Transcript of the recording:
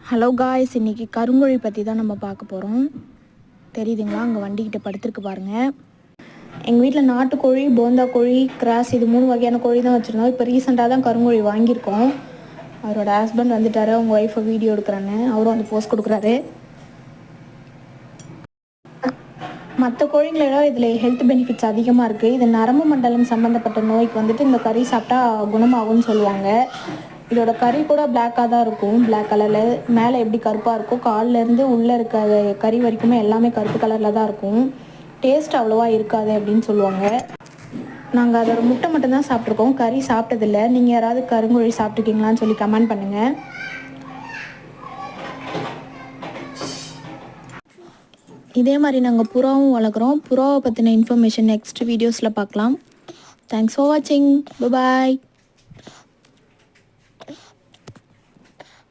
Hello guys, இன்றைக்கி கருங்கோழி பற்றி தான் நம்ம பார்க்க போகிறோம். தெரியுதுங்களா, அங்கே வண்டிக்கிட்ட படுத்துருக்கு பாருங்கள். எங்கள் வீட்டில் நாட்டுக்கோழி, போந்தா கோழி, கிராஸ் இது 3 வகையான கோழி தான் வச்சுருந்தோம். இப்போ ரீசெண்டாக தான் கருங்கோழி வாங்கியிருக்கோம். அவரோட ஹஸ்பண்ட் வந்துட்டார், அவங்க ஒய்ஃபை வீடியோ எடுக்கிறான்னு அவரும் வந்து போஸ்ட் கொடுக்குறாரு. மற்ற கோழிங்களோட இதில் ஹெல்த் பெனிஃபிட்ஸ் அதிகமாக இருக்குது. இது நரம்பு மண்டலம் சம்மந்தப்பட்ட நோய்க்கு வந்துட்டு இந்த கறி சாப்பிட்டா குணமாகும்னு சொல்லுவாங்க. இதோட கறி கூட பிளாக்காக தான் இருக்கும், பிளாக் கலரில். மேலே எப்படி கருப்பாக இருக்கும், கால்லேருந்து உள்ளே இருக்க கறி வரைக்குமே எல்லாமே கருப்பு கலரில் தான் இருக்கும். டேஸ்ட் அவ்வளோவா இருக்காது அப்படின்னு சொல்லுவாங்க. நாங்கள் அதோட முட்டை மட்டும்தான் சாப்பிட்ருக்கோம், கறி சாப்பிட்டதில்லை. நீங்கள் யாராவது கருங்கோழி சாப்பிட்ருக்கீங்களான்னு சொல்லி கமெண்ட் பண்ணுங்கள். இதே மாதிரி நாங்கள் புறாவும் வளர்க்குறோம். புறாவை பற்றின இன்ஃபர்மேஷன் நெக்ஸ்ட் வீடியோஸில் பார்க்கலாம். தேங்க்ஸ் ஃபார் வாட்சிங். பாய்.